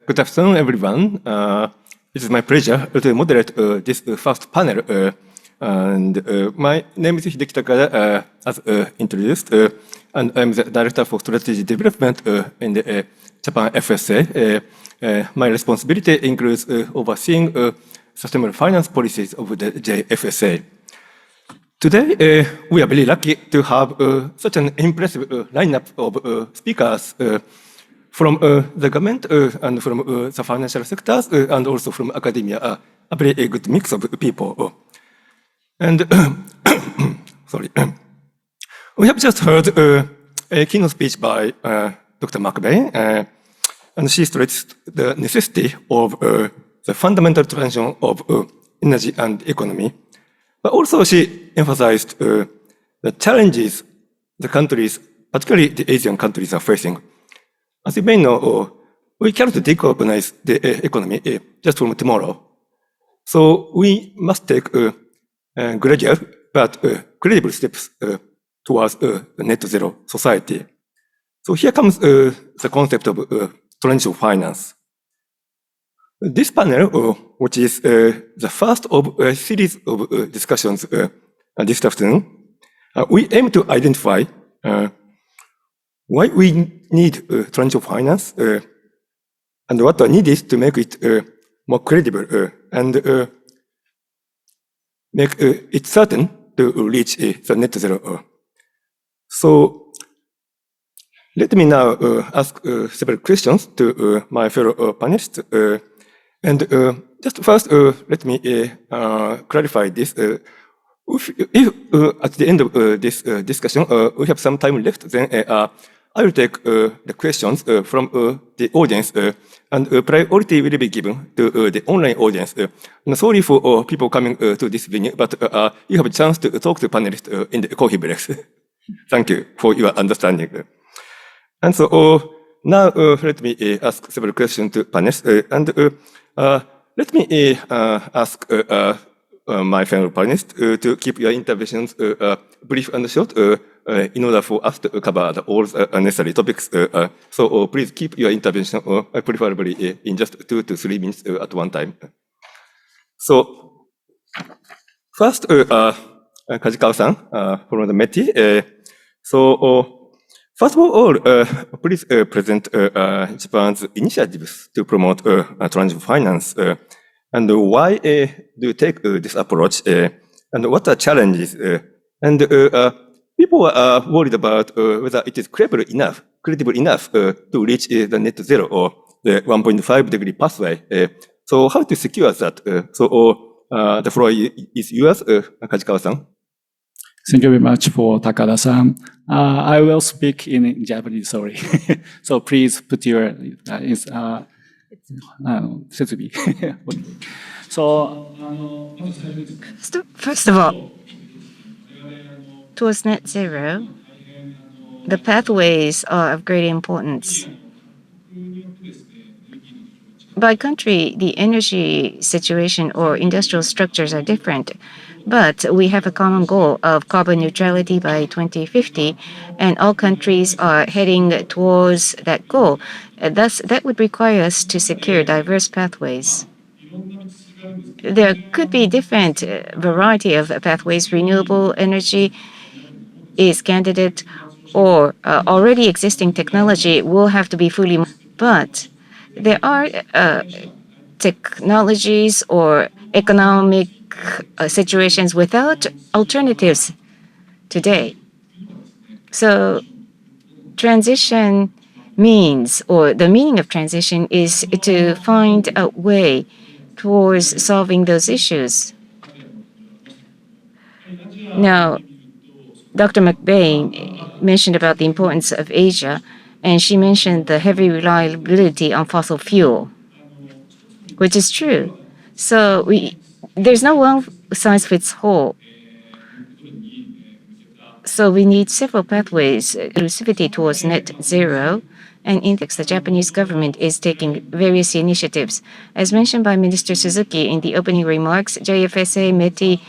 Good afternoon, everyone. It is my pleasure to moderate this first panel. My name is Hideki Takada, as introduced, and I'm the Director for Strategy Development in the Japan FSA. My responsibility includes overseeing sustainable finance policies of the JFSA. Today, we are very lucky to have such an impressive lineup of speakers from the government and from the financial sectors and also from academia, a very good mix of people. And sorry, we have just heard a keynote speech by Dr. McBain, and she stressed the necessity of the fundamental transition of energy and economy. But also she emphasized the challenges the countries, particularly the Asian countries, are facing. As you may know, we cannot decarbonize the economy just from tomorrow. So we must take gradual but credible steps towards a net zero society. So here comes the concept of transition finance. This panel, which is the first of a series of discussions this afternoon, we aim to identify why we need transition finance and what are needed to make it more credible and make it certain to reach the net zero. So let me now ask several questions to my fellow panelists. And just first, let me clarify this. If at the end of this discussion, we have some time left, then I will take the questions from the audience, and priority will be given to the online audience. And sorry for people coming to this venue, but you have a chance to talk to panelists in the coffee breaks. Thank you for your understanding. And so now let me ask several questions to panelists, and let me ask my fellow panelists to keep your interventions brief and short in order for us to cover all the necessary topics. So please keep your intervention preferably in just 2 to 3 minutes at one time. So first, Kajikawa-san from the METI. So first of all, please present Japan's initiatives to promote transition finance. And why do you take this approach? And what are challenges? And people are worried about whether it is credible enough to reach the net zero or the 1.5 degree pathway. So how to secure that? So the floor is yours, Kajikawa-san. Thank you very much for Takada-san. I will speak in Japanese, sorry. So please put your First of all, towards net zero, the pathways are of great importance. By country, the energy situation or industrial structures are different, but we have a common goal of carbon neutrality by 2050, and all countries are heading towards that goal. Thus, that would require us to secure diverse pathways. There could be different variety of pathways. Renewable energy is candidate, or already existing technology will have to be fully. But there are technologies or economic situations without alternatives today. So transition means, or the meaning of transition is to find a way towards solving those issues. Now, Dr. McBain mentioned about the importance of Asia, and she mentioned the heavy reliability on fossil fuel, which is true. So there's no one size fits all. So we need several pathways, inclusivity towards net zero, and in the Japanese government is taking various initiatives. As mentioned by Minister Suzuki in the opening remarks, JFSA, METI,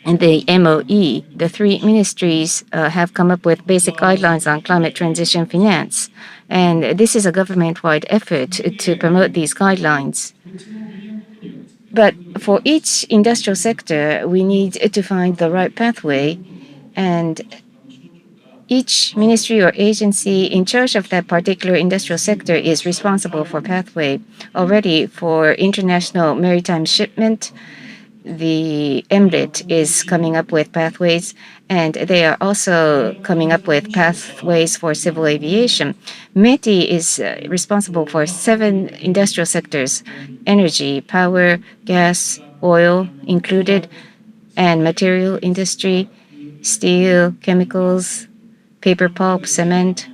and the MOE, the three ministries have come up with basic guidelines on climate transition finance. And this is a government-wide effort to promote these guidelines. But for each industrial sector, we need to find the right pathway, and each ministry or agency in charge of that particular industrial sector is responsible for pathway. Already for international maritime shipment, the MLIT is coming up with pathways, and they are also coming up with pathways for civil aviation. METI is responsible for 7 industrial sectors: energy, power, gas, oil included, and material industry, steel, chemicals, paper pulp, cement.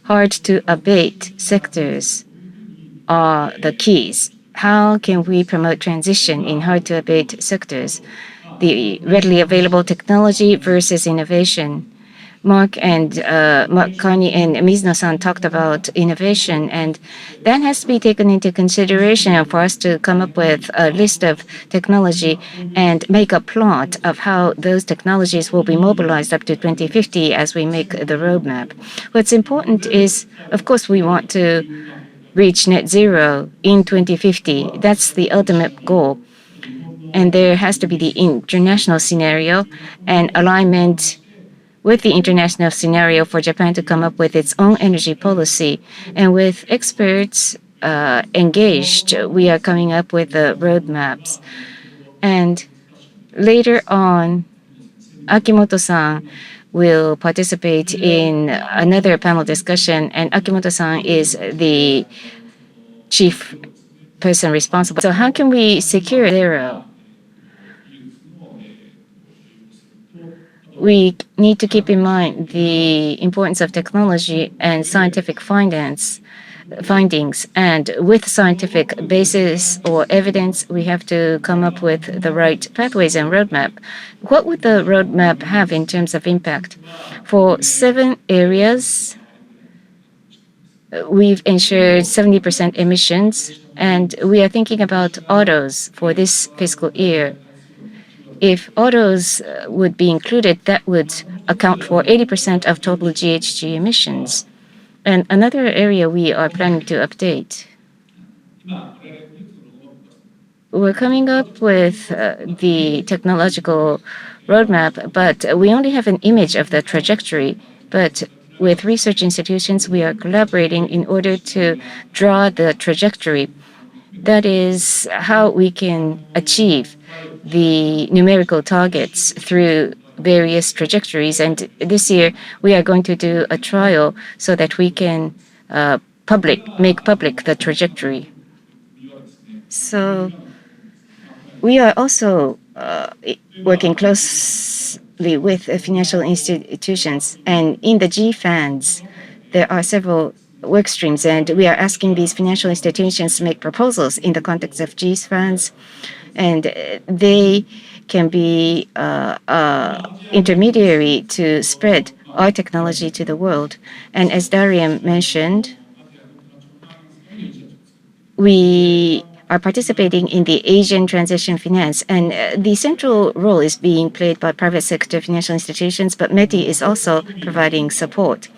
Hard to abate sectors are the keys. How can we promote transition in hard-to-abate sectors? The readily available technology versus innovation. Mark Carney and Mizuno-san talked about innovation, and that has to be taken into consideration for us to come up with a list of technology and make a plot of how those technologies will be mobilized up to 2050 as we make the roadmap. What's important is, of course, we want to reach net zero in 2050. That's the ultimate goal. And there has to be the international scenario and alignment with the international scenario for Japan to come up with its own energy policy. And with experts engaged, we are coming up with the roadmaps. And later on, Akimoto-san will participate in another panel discussion, and Akimoto-san is the chief person responsible. So how can we secure zero? We need to keep in mind the importance of technology and scientific findings. And with scientific basis or evidence, we have to come up with the right pathways and roadmap. What would the roadmap have in terms of impact? For 7 areas, we've ensured 70% emissions, and we are thinking about autos for this fiscal year. If autos would be included, that would account for 80% of total GHG emissions. And another area we are planning to update. We're coming up with the technological roadmap, but we only have an image of the trajectory. But with research institutions, we are collaborating in order to draw the trajectory. That is how we can achieve the numerical targets through various trajectories. And this year, we are going to do a trial so that we can make public the trajectory. So we are also working closely with financial institutions. And in the GFANs, there are several work streams, and we are asking these financial institutions to make proposals in the context of GFANs, and they can be intermediary to spread our technology to the world. And as Darian mentioned, we are participating in the Asian transition finance, and the central role is being played by private sector financial institutions, but METI is also providing support.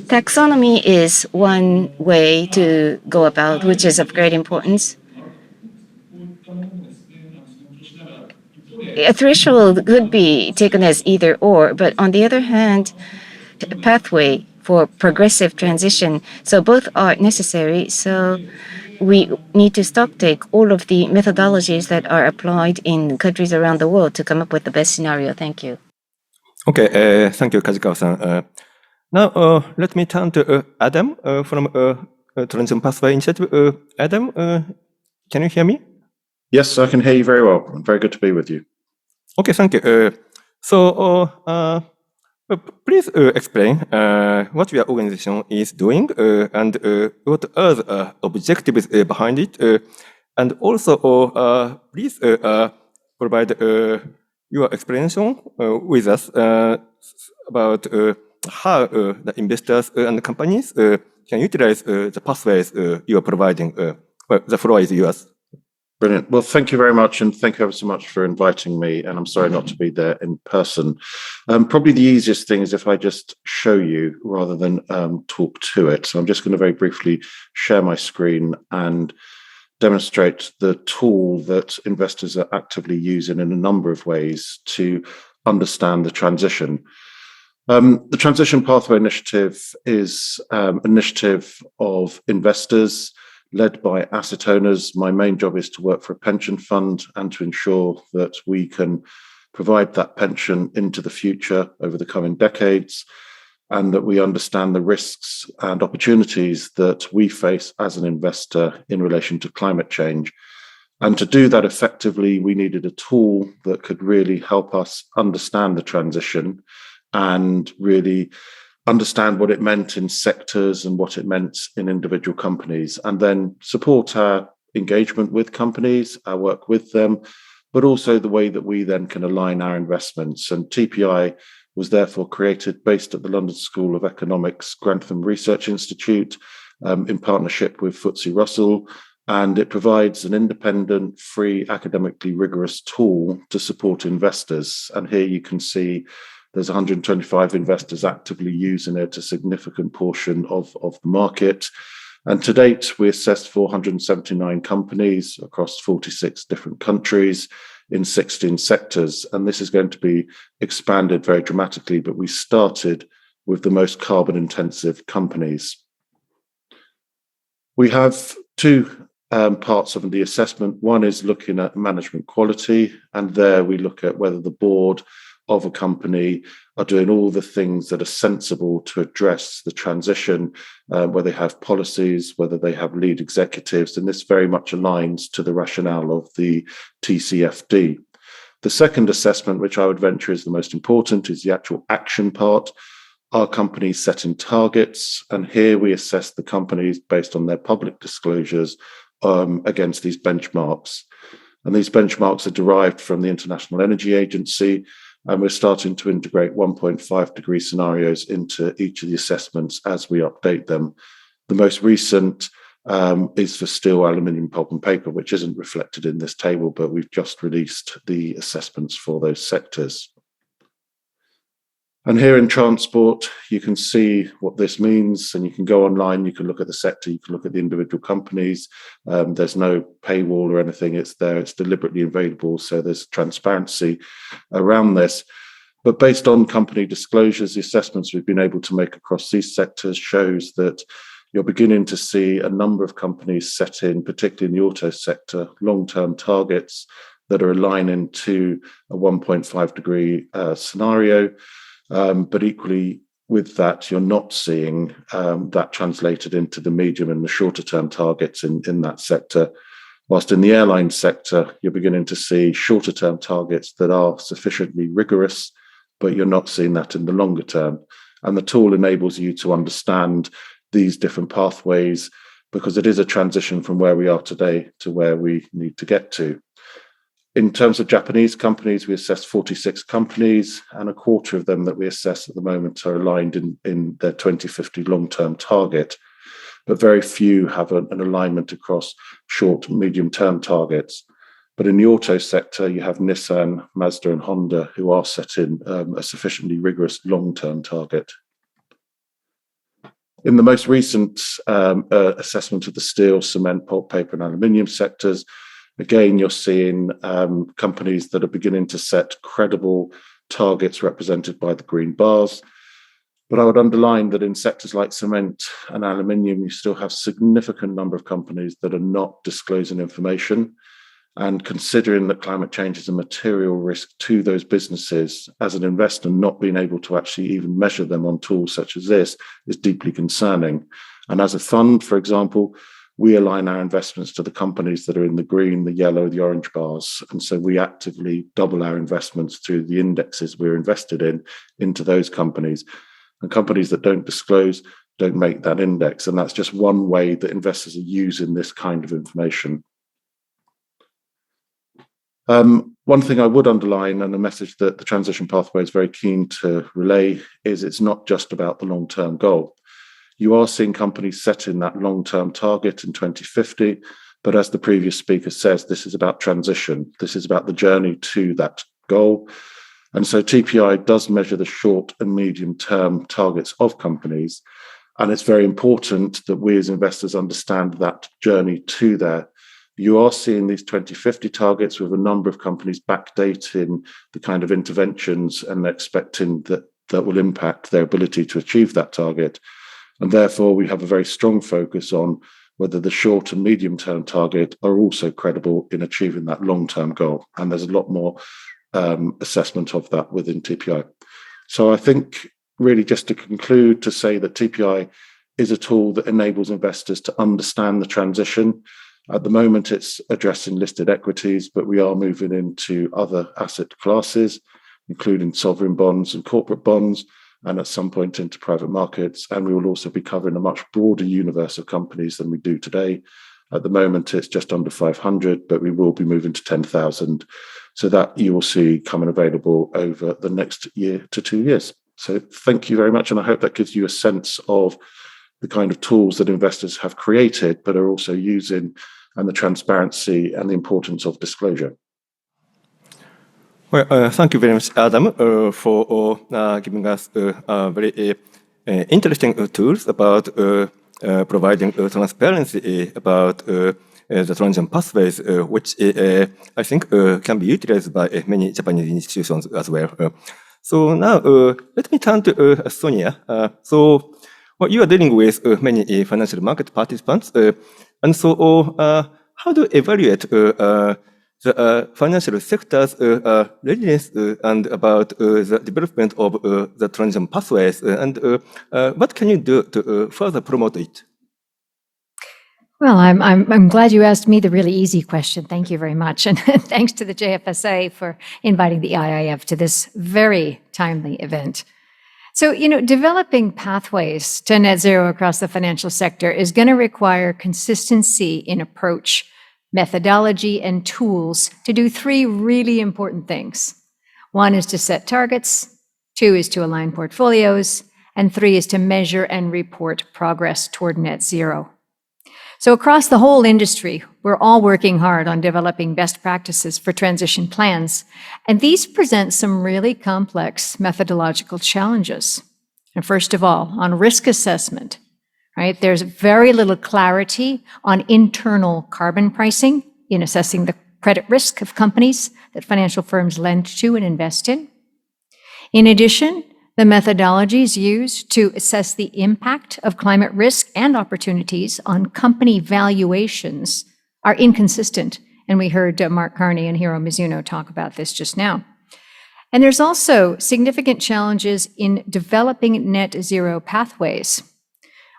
Taxonomy is one way to go about, which is of great importance. A threshold could be taken as either or, but on the other hand, a pathway for progressive transition. So both are necessary. So we need to stocktake all of the methodologies that are applied in countries around the world to come up with the best scenario. Thank you. Okay, thank you, Kajikawa-san. Now, let me turn to Adam from Transition Pathway Initiative. Adam, can you hear me? Yes, I can hear you very well. Very good to be with you. Okay, thank you. Please explain what your organization is doing and what are the objectives behind it. And also, please provide your explanation with us about how the investors and the companies can utilize the pathways you are providing. The floor is yours. Brilliant. Well, thank you very much. And thank you ever so much for inviting me. And I'm sorry not to be there in person. Probably the easiest thing is if I just show you rather than talk to it. So I'm just going to very briefly share my screen and demonstrate the tool that investors are actively using in a number of ways to understand the transition. The Transition Pathway Initiative is an initiative of investors led by asset owners. My main job is to work for a pension fund and to ensure that we can provide that pension into the future over the coming decades, and that we understand the risks and opportunities that we face as an investor in relation to climate change. And to do that effectively, we needed a tool that could really help us understand the transition and really understand what it meant in sectors and what it meant in individual companies, and then support our engagement with companies, our work with them, but also the way that we then can align our investments. And TPI was therefore created based at the London School of Economics Grantham Research Institute in partnership with FTSE Russell. And it provides an independent, free, academically rigorous tool to support investors. And here you can see there's 125 investors actively using it, a significant portion of the market. And to date, we assessed 479 companies across 46 different countries in 16 sectors. And this is going to be expanded very dramatically, but we started with the most carbon intensive companies. We have two parts of the assessment. One is looking at management quality, and there we look at whether the board of a company are doing all the things that are sensible to address the transition, where they have policies, whether they have lead executives, and this very much aligns to the rationale of the TCFD. The second assessment, which I would venture is the most important, is the actual action part. Are companies setting targets? And here we assess the companies based on their public disclosures against these benchmarks. And these benchmarks are derived from the International Energy Agency, and we're starting to integrate 1.5 degree scenarios into each of the assessments as we update them. The most recent is for steel, aluminium, pulp and paper, which isn't reflected in this table, but we've just released the assessments for those sectors. And here in transport, you can see what this means, and you can go online, you can look at the sector, you can look at the individual companies. There's no paywall or anything, it's there, it's deliberately available, so there's transparency around this. But based on company disclosures, the assessments we've been able to make across these sectors shows that you're beginning to see a number of companies set in, particularly in the auto sector, long-term targets that are aligning to a 1.5 degree scenario. But equally with that, you're not seeing that translated into the medium and the shorter term targets in that sector. Whilst in the airline sector, you're beginning to see shorter term targets that are sufficiently rigorous, but you're not seeing that in the longer term. And the tool enables you to understand these different pathways, because it is a transition from where we are today to where we need to get to. In terms of Japanese companies, we assessed 46 companies, and a quarter of them that we assess at the moment are aligned in their 2050 long-term target. But very few have an alignment across short, medium-term targets. But in the auto sector, you have Nissan, Mazda, and Honda who are setting a sufficiently rigorous long-term target. In the most recent assessment of the steel, cement, pulp, paper, and aluminium sectors, again, you're seeing companies that are beginning to set credible targets represented by the green bars. But I would underline that in sectors like cement and aluminium, you still have a significant number of companies that are not disclosing information. And considering that climate change is a material risk to those businesses, as an investor, not being able to actually even measure them on tools such as this is deeply concerning. And as a fund, for example, we align our investments to the companies that are in the green, the yellow, the orange bars. And so we actively double our investments through the indexes we're invested in into those companies. And companies that don't disclose don't make that index. And that's just one way that investors are using this kind of information. One thing I would underline, and a message that the Transition Pathway is very keen to relay, is it's not just about the long-term goal. You are seeing companies setting that long-term target in 2050, But as the previous speaker says, this is about transition. This is about the journey to that goal. And so TPI does measure the short and medium term targets of companies. And it's very important that we as investors understand that journey to there. You are seeing these 2050 targets with a number of companies backdating the kind of interventions and expecting that will impact their ability to achieve that target. And therefore, we have a very strong focus on whether the short and medium term target are also credible in achieving that long term goal. And there's a lot more assessment of that within TPI. So I think really just to conclude, to say that TPI is a tool that enables investors to understand the transition. At the moment, it's addressing listed equities, but we are moving into other asset classes, including sovereign bonds and corporate bonds, and at some point into private markets. And we will also be covering a much broader universe of companies than we do today. At the moment, it's just under 500, but we will be moving to 10,000. So that you will see coming available over the next year to 2 years. So thank you very much. And I hope that gives you a sense of the kind of tools that investors have created, but are also using, and the transparency and the importance of disclosure. Well, thank you very much, Adam, for giving us very interesting tools about providing transparency about the transition pathways, which I think can be utilized by many Japanese institutions as well. So now let me turn to Sonia. So you are dealing with many financial market participants. And so how do you evaluate the financial sector's readiness and about the development of the transition pathways? And what can you do to further promote it? Well, I'm glad you asked me the really easy question. Thank you very much. And thanks to the JFSA for inviting the IIF to this very timely event. So, developing pathways to net zero across the financial sector is going to require consistency in approach, methodology, and tools to do three really important things. One is to set targets, two is to align portfolios, and three is to measure and report progress toward net zero. So across the whole industry, we're all working hard on developing best practices for transition plans, and these present some really complex methodological challenges. And first of all, on risk assessment, right? There's very little clarity on internal carbon pricing in assessing the credit risk of companies that financial firms lend to and invest in. In addition, the methodologies used to assess the impact of climate risk and opportunities on company valuations are inconsistent. And we heard Mark Carney and Hiro Mizuno talk about this just now. And there's also significant challenges in developing net zero pathways.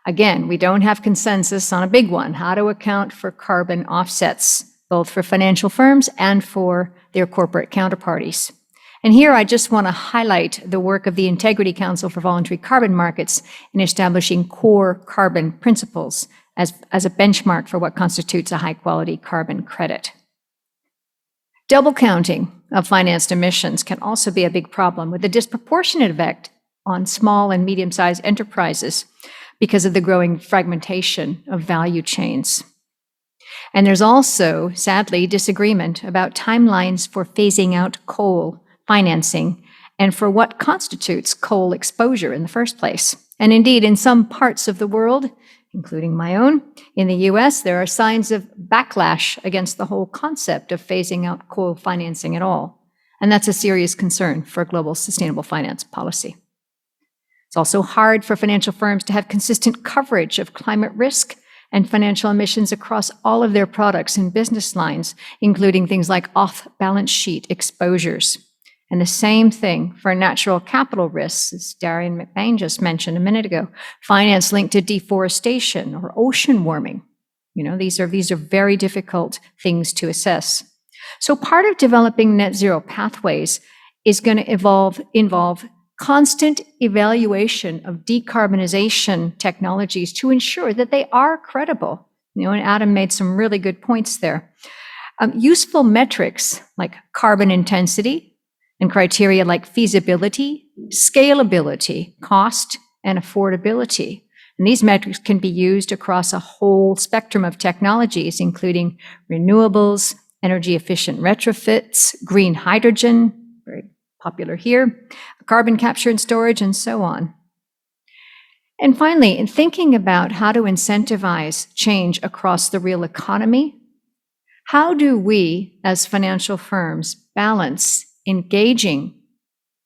Again, we don't have consensus on a big one, how to account for carbon offsets, both for financial firms and for their corporate counterparties. And here I just want to highlight the work of the Integrity Council for Voluntary Carbon Markets in establishing core carbon principles as a benchmark for what constitutes a high-quality carbon credit. Double counting of financed emissions can also be a big problem, with a disproportionate effect on small and medium-sized enterprises because of the growing fragmentation of value chains. And there's also, sadly, disagreement about timelines for phasing out coal financing and for what constitutes coal exposure in the first place. And indeed, in some parts of the world, including my own, in the US, there are signs of backlash against the whole concept of phasing out coal financing at all. And that's a serious concern for global sustainable finance policy. It's also hard for financial firms to have consistent coverage of climate risk and financial emissions across all of their products and business lines, including things like off-balance sheet exposures. And the same thing for natural capital risks, as Darian McBain just mentioned a minute ago, finance linked to deforestation or ocean warming. These are very difficult things to assess. So part of developing net zero pathways is going to involve constant evaluation of decarbonization technologies to ensure that they are credible. And Adam made some really good points there. Useful metrics like carbon intensity and criteria like feasibility, scalability, cost, and affordability. And these metrics can be used across a whole spectrum of technologies, including renewables, energy-efficient retrofits, green hydrogen, very popular here, carbon capture and storage, and so on. And finally, in thinking about how to incentivize change across the real economy, how do we, as financial firms, balance engaging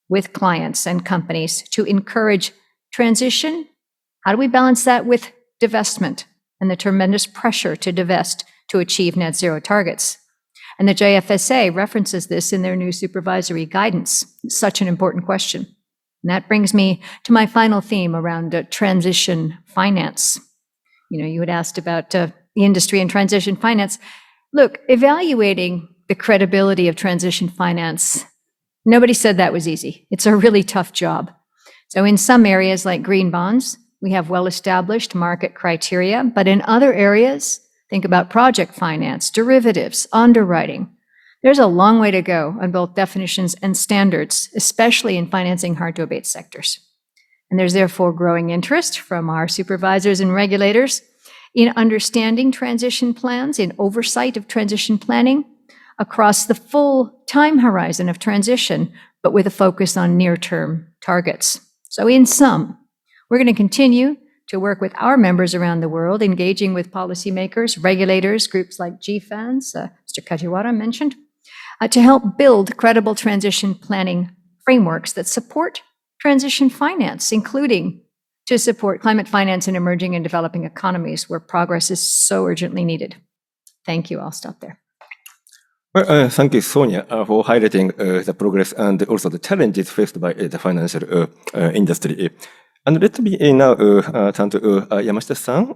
with clients and companies to encourage transition? How do we balance that with divestment and the tremendous pressure to divest to achieve net zero targets? And the JFSA references this in their new supervisory guidance. It's such an important question. And that brings me to my final theme around transition finance. You had asked about the industry and transition finance. Look, evaluating the credibility of transition finance, nobody said that was easy. It's a really tough job. So in some areas like green bonds, we have well-established market criteria, but in other areas, think about project finance, derivatives, underwriting. There's a long way to go on both definitions and standards, especially in financing hard-to-abate sectors. And there's therefore growing interest from our supervisors and regulators in understanding transition plans, in oversight of transition planning across the full time horizon of transition, but with a focus on near-term targets. So in sum, we're going to continue to work with our members around the world, engaging with policymakers, regulators, groups like GFANZ, Mr. Kajiwara mentioned, to help build credible transition planning frameworks that support transition finance, including to support climate finance in emerging and developing economies where progress is so urgently needed. Thank you. I'll stop there. Well, thank you, Sonia, for highlighting the progress and also the challenges faced by the financial industry. And let me now turn to Yamashita-san.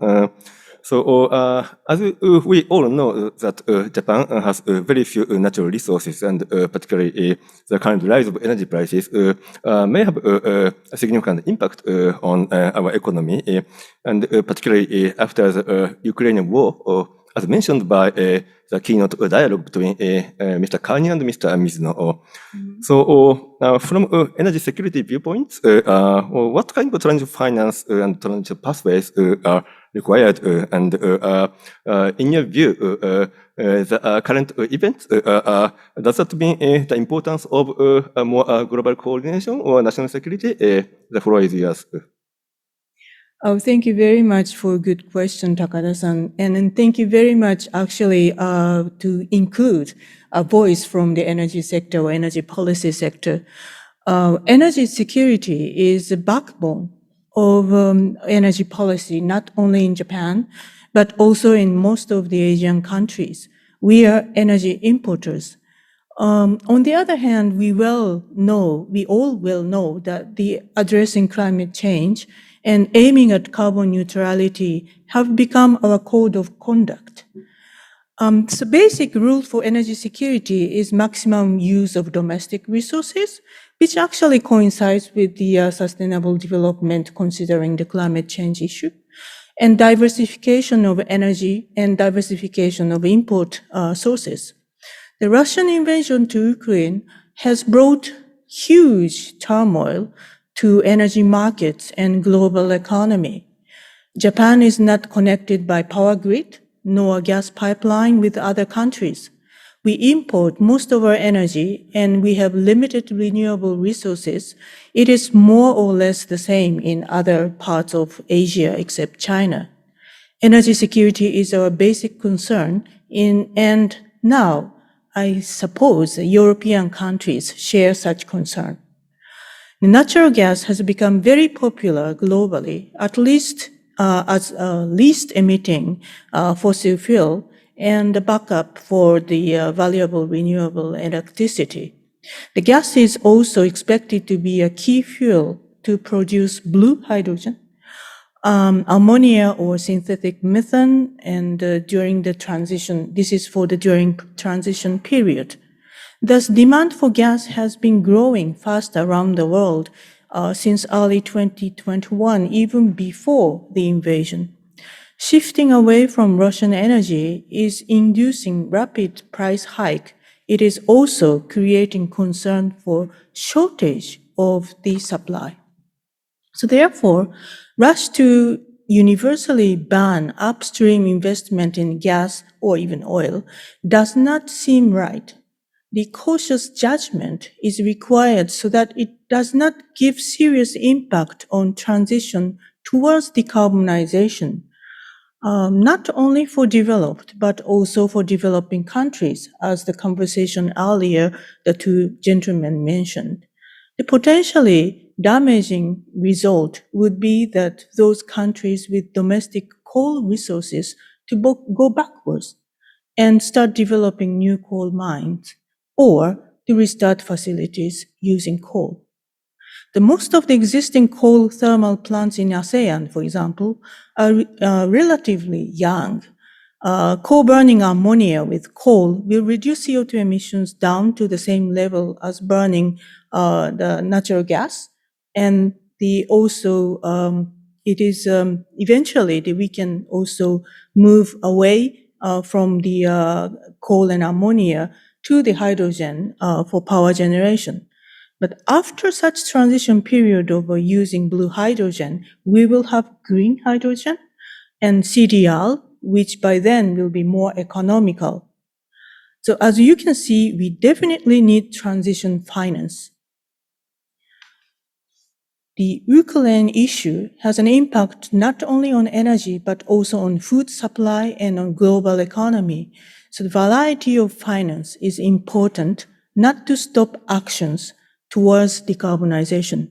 As we all know that Japan has very few natural resources, and particularly the current rise of energy prices may have a significant impact on our economy, and particularly after the Ukrainian war, as mentioned by the keynote dialogue between Mr. Carney and Mr. Mizuno. So from energy security viewpoints, what kind of transition finance and transition pathways are required? And in your view, the current events, does that mean the importance of more global coordination or national security? The floor is yours. Oh, thank you very much for a good question, Takada-san. And thank you very much, actually, to include a voice from the energy sector or energy policy sector. Energy security is the backbone of energy policy, not only in Japan, but also in most of the Asian countries. We are energy importers. On the other hand, we all will know that the addressing climate change and aiming at carbon neutrality have become our code of conduct. So basic rule for energy security is maximum use of domestic resources, which actually coincides with the sustainable development considering the climate change issue, and diversification of energy and diversification of import sources. The Russian invasion to Ukraine has brought huge turmoil to energy markets and global economy. Japan is not connected by power grid nor gas pipeline with other countries. We import most of our energy and we have limited renewable resources. It is more or less the same in other parts of Asia except China. Energy security is our basic concern and now I suppose European countries share such concern. Natural gas has become very popular globally, at least as a least emitting fossil fuel and a backup for the valuable renewable electricity. The gas is also expected to be a key fuel to produce blue hydrogen, ammonia or synthetic methane, and during the transition, this is for the during transition period. Thus, demand for gas has been growing fast around the world since early 2021, even before the invasion. Shifting away from Russian energy is inducing rapid price hike. It is also creating concern for shortage of the supply. So therefore, rush to universally ban upstream investment in gas or even oil does not seem right. The cautious judgment is required so that it does not give serious impact on transition towards decarbonization, not only for developed, but also for developing countries, as the conversation earlier the two gentlemen mentioned. The potentially damaging result would be that those countries with domestic coal resources to go backwards and start developing new coal mines, or to restart facilities using coal. Most of the existing coal thermal plants in ASEAN, for example, are relatively young. Co-burning ammonia with coal will reduce CO2 emissions down to the same level as burning the natural gas. And it is eventually that we can also move away from the coal and ammonia to the hydrogen for power generation. But after such transition period of using blue hydrogen, we will have green hydrogen and CDR, which by then will be more economical. So as you can see, we definitely need transition finance. The Ukraine issue has an impact not only on energy, but also on food supply and on global economy. So the variety of finance is important, not to stop actions towards decarbonization.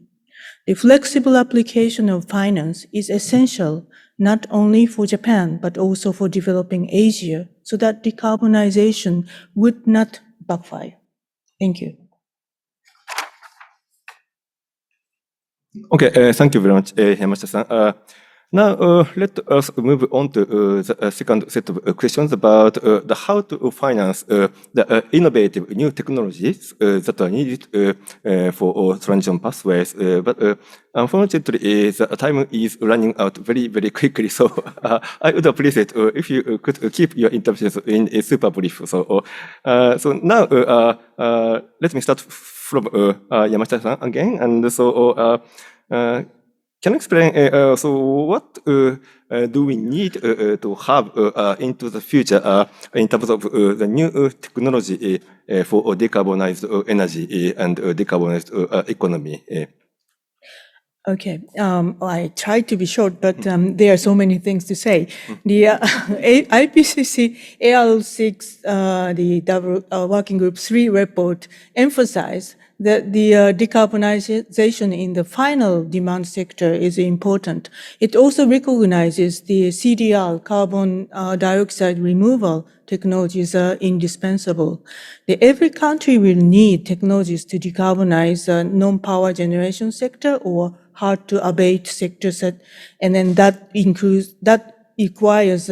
The flexible application of finance is essential not only for Japan, but also for developing Asia, so that decarbonization would not backfire. Thank you. Okay, thank you very much, Yamashita-san. Now, let us move on to the second set of questions about how to finance the innovative new technologies that are needed for transition pathways. But unfortunately, the time is running out very, very quickly. So I would appreciate if you could keep your interventions in a super brief. So now, let me start from Yamashita-san again. And so, can you explain, so what do we need to have into the future in terms of the new technology for decarbonized energy and decarbonized economy? Okay, I tried to be short, but there are so many things to say. The IPCC AL6, the Working Group 3 report emphasized that the decarbonization in the final demand sector is important. It also recognizes the CDR, carbon dioxide removal technologies are indispensable. Every country will need technologies to decarbonize non-power generation sector or hard to abate sectors, and then that requires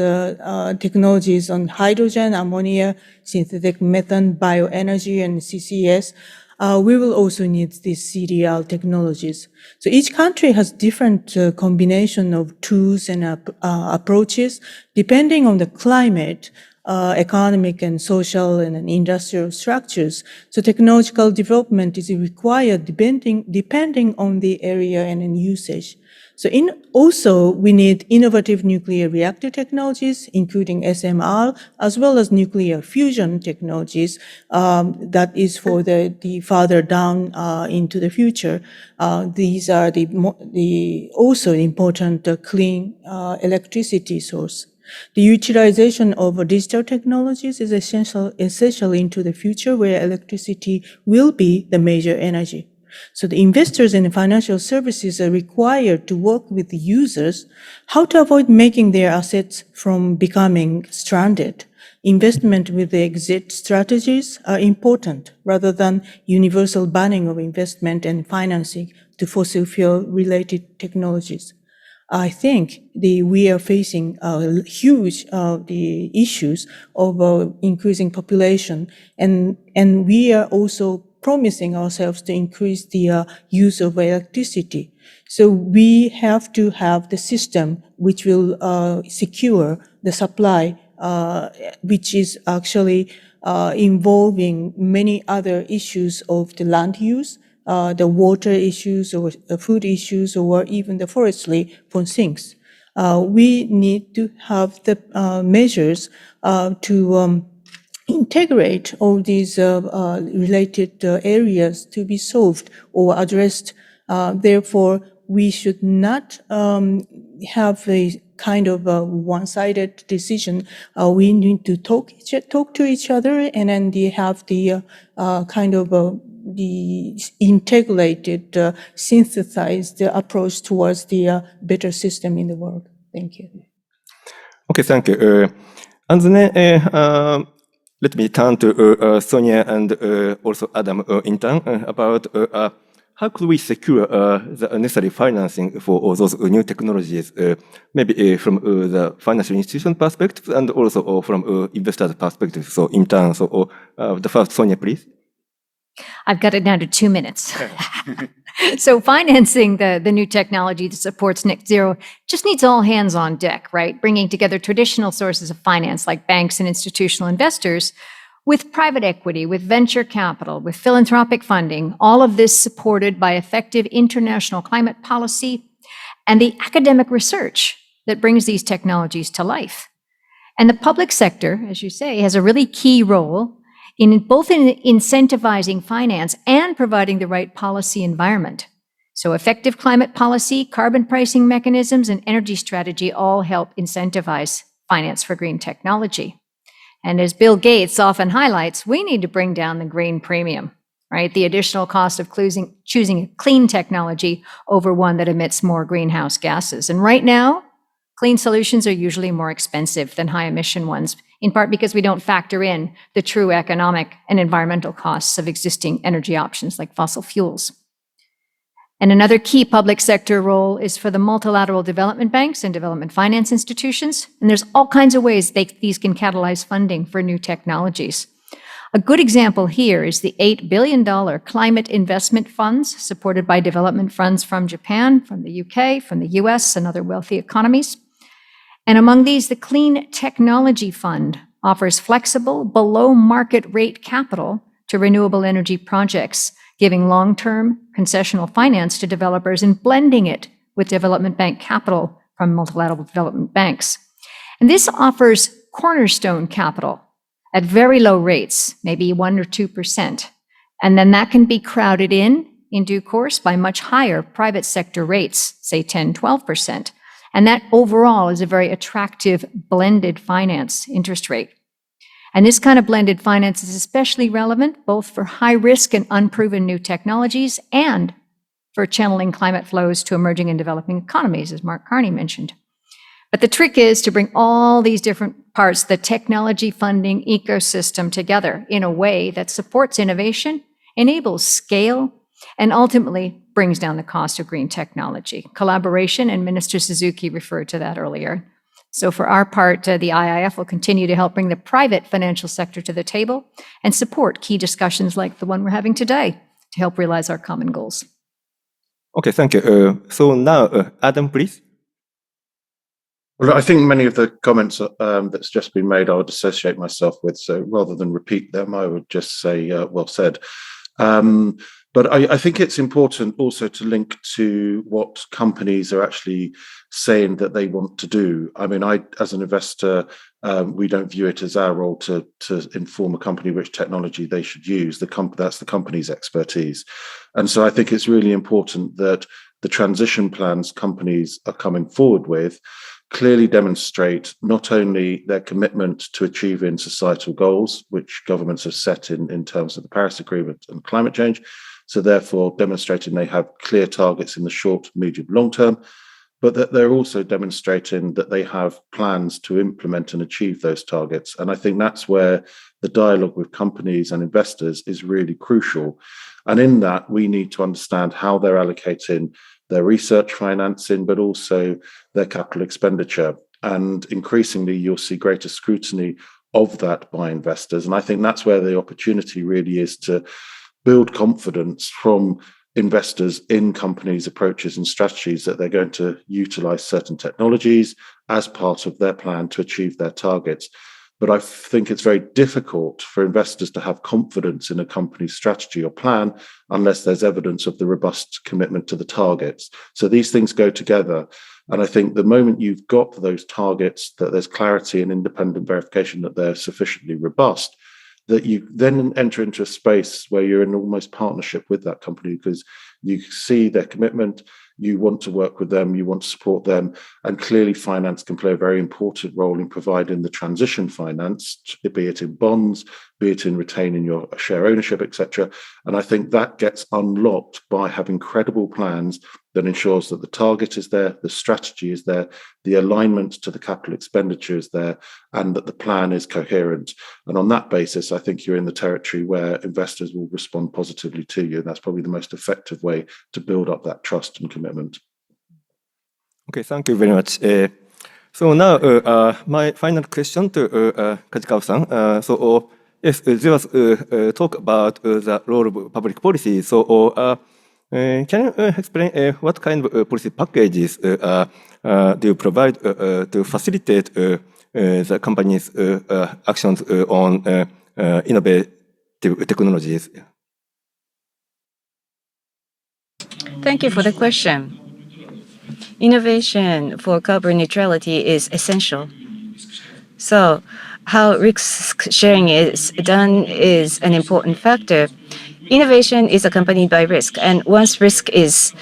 technologies on hydrogen, ammonia, synthetic methane, bioenergy, and CCS. We will also need these CDR technologies. So each country has different combination of tools and approaches depending on the climate, economic and social and industrial structures. So technological development is required depending on the area and in usage. So also we need innovative nuclear reactor technologies, including SMR, as well as nuclear fusion technologies. That is for the farther down into the future. These are the also important clean electricity source. The utilization of digital technologies is essential into the future where electricity will be the major energy. So the investors in financial services are required to work with the users how to avoid making their assets from becoming stranded. Investment with the exit strategies are important rather than universal banning of investment and financing to fossil fuel related technologies. I think we are facing huge the issues of increasing population, and we are also promising ourselves to increase the use of electricity. So we have to have the system which will secure the supply, which is actually involving many other issues of the land use, the water issues or food issues, or even the forestry for things. we need to have the measures to integrate all these related areas to be solved or addressed. Therefore, we should not have a kind of a one-sided decision. We need to talk to each other and then have the kind of the integrated, synthesized approach towards the better system in the world. Thank you. Okay, thank you. And then let me turn to Sonia and also Adam in turn about how could we secure the necessary financing for all those new technologies, maybe from the financial institution perspective and also from investors' perspective. So in turn, so the first, Sonia, please. I've got it down to 2 minutes. So financing the new technology that supports NetZero just needs all hands on deck, right? Bringing together traditional sources of finance like banks and institutional investors with private equity, with venture capital, with philanthropic funding, all of this supported by effective international climate policy and the academic research that brings these technologies to life. And the public sector, as you say, has a really key role in both in incentivizing finance and providing the right policy environment. So effective climate policy, carbon pricing mechanisms, and energy strategy all help incentivize finance for green technology. And as Bill Gates often highlights, we need to bring down the green premium, right? The additional cost of choosing a clean technology over one that emits more greenhouse gases. And right now, clean solutions are usually more expensive than high emission ones, in part because we don't factor in the true economic and environmental costs of existing energy options like fossil fuels. And another key public sector role is for the multilateral development banks and development finance institutions. And there's all kinds of ways these can catalyze funding for new technologies. A good example here is the $8 billion climate investment funds supported by development funds from Japan, from the UK, from the US, and other wealthy economies. And among these, the Clean Technology Fund offers flexible, below-market rate capital to renewable energy projects, giving long-term concessional finance to developers and blending it with development bank capital from multilateral development banks. And this offers cornerstone capital at very low rates, maybe 1 or 2%. And then that can be crowded in due course by much higher private sector rates, say 10, 12%. And that overall is a very attractive blended finance interest rate. And this kind of blended finance is especially relevant both for high risk and unproven new technologies and for channeling climate flows to emerging and developing economies, as Mark Carney mentioned. But the trick is to bring all these different parts, the technology funding ecosystem together in a way that supports innovation, enables scale, and ultimately brings down the cost of green technology. Collaboration, and Minister Suzuki referred to that earlier. So for our part, the IIF will continue to help bring the private financial sector to the table and support key discussions like the one we're having today to help realize our common goals. Okay, thank you. So now, Adam, please. Well, I think many of the comments that's just been made I would associate myself with. So rather than repeat them, I would just say, well said. But I think it's important also to link to what companies are actually saying that they want to do. I mean, as an investor, we don't view it as our role to inform a company which technology they should use. That's the company's expertise. And so I think it's really important that the transition plans companies are coming forward with clearly demonstrate not only their commitment to achieving societal goals, which governments have set in terms of the Paris Agreement and climate change, so therefore demonstrating they have clear targets in the short, medium, long term, but that they're also demonstrating that they have plans to implement and achieve those targets. And I think that's where the dialogue with companies and investors is really crucial. And in that, we need to understand how they're allocating their research financing, but also their capital expenditure. And increasingly, you'll see greater scrutiny of that by investors. And I think that's where the opportunity really is to build confidence from investors in companies' approaches and strategies that they're going to utilize certain technologies as part of their plan to achieve their targets. But I think it's very difficult for investors to have confidence in a company's strategy or plan unless there's evidence of the robust commitment to the targets. So these things go together. And I think the moment you've got those targets, that there's clarity and independent verification that they're sufficiently robust, that you then enter into a space where you're in almost partnership with that company because you see their commitment, you want to work with them, you want to support them, and clearly finance can play a very important role in providing the transition finance, be it in bonds, be it in retaining your share ownership, etc. And I think that gets unlocked by having credible plans that ensures that the target is there, the strategy is there, the alignment to the capital expenditure is there, and that the plan is coherent. And on that basis, I think you're in the territory where investors will respond positively to you. And that's probably the most effective way to build up that trust and commitment. Okay, thank you very much. So now, my final question to Kajikawa-san. Yes, there was talk about the role of public policy. So, can you explain what kind of policy packages do you provide to facilitate the company's actions on innovative technologies? Thank you for the question. Innovation for carbon neutrality is essential. So how risk sharing is done is an important factor. Innovation is accompanied by risk, and once risk is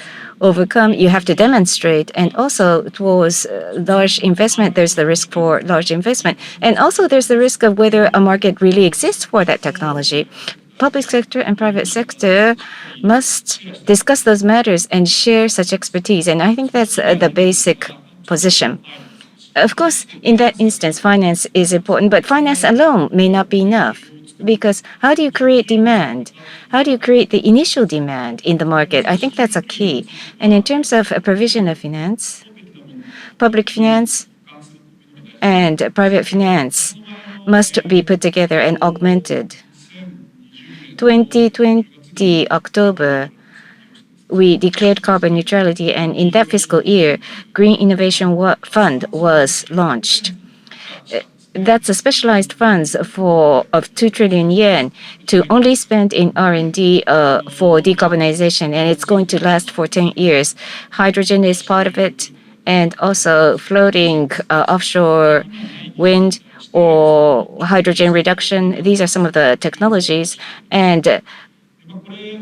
overcome, you have to demonstrate. And also towards large investment, there's the risk for large investment. And also there's the risk of whether a market really exists for that technology. Public sector and private sector must discuss those matters and share such expertise. And I think that's the basic position. Of course, in that instance, finance is important, but finance alone may not be enough. Because how do you create demand? How do you create the initial demand in the market? I think that's a key. And in terms of a provision of finance, public finance and private finance must be put together and augmented. 2020 October, we declared carbon neutrality, and in that fiscal year, Green Innovation Fund was launched. That's a specialized funds of 2 trillion yen to only spend in R&D for decarbonization, and it's going to last for 10 years. Hydrogen is part of it, and also floating offshore wind or hydrogen reduction. These are some of the technologies, and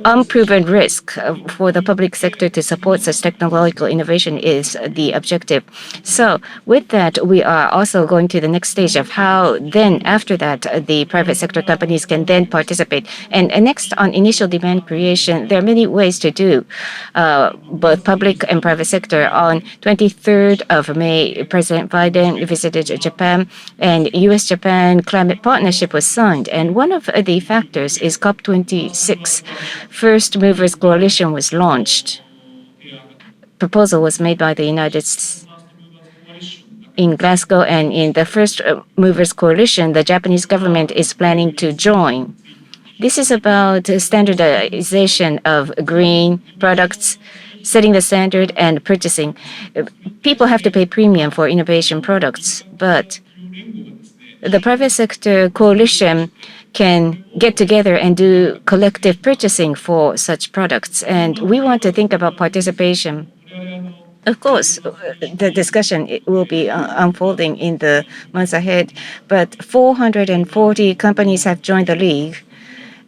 unproven risk for the public sector to support such technological innovation is the objective. So with that, we are also going to the next stage of how then after that, the private sector companies can then participate. And next on initial demand creation, there are many ways to do both public and private sector. On 23rd of May, President Biden visited Japan, and U.S.-Japan climate partnership was signed. And one of the factors is COP26. First Movers Coalition was launched. Proposal was made by the United States in Glasgow, and in the First Movers Coalition, the Japanese government is planning to join. This is about standardization of green products, setting the standard and purchasing. People have to pay premium for innovation products, but the private sector coalition can get together and do collective purchasing for such products. And we want to think about participation. Of course, the discussion will be unfolding in the months ahead, but 440 companies have joined the league,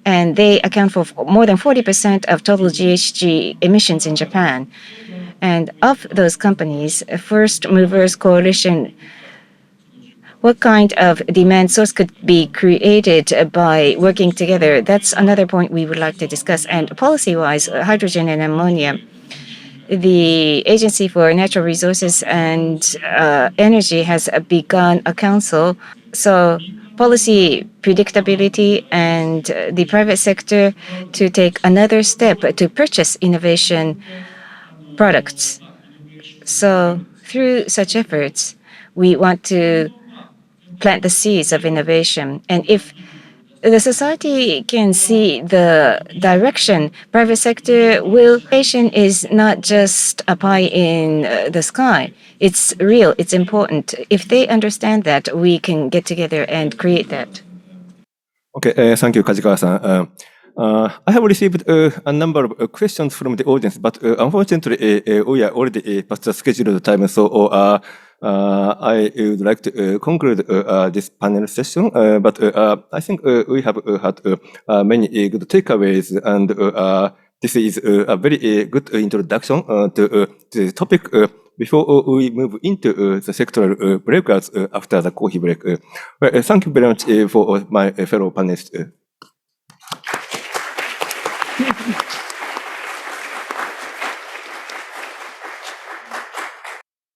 and they account for more than 40% of total GHG emissions in Japan. And of those companies, First Movers Coalition, what kind of demand source could be created by working together? That's another point we would like to discuss. And policy-wise, hydrogen and ammonia, the Agency for Natural Resources and Energy has begun a council. So policy predictability and the private sector to take another step to purchase innovation products. So through such efforts, we want to plant the seeds of innovation. And if the society can see the direction, private sector will, innovation is not just a pie in the sky. It's real, it's important. If they understand that, we can get together and create that. Okay, thank you, Kajikawa-san. I have received a number of questions from the audience, but unfortunately, we are already past the scheduled time, so I would like to conclude this panel session. But I think we have had many good takeaways, and this is a very good introduction to the topic before we move into the sectoral breakouts after the coffee break. Thank you very much for my fellow panelists.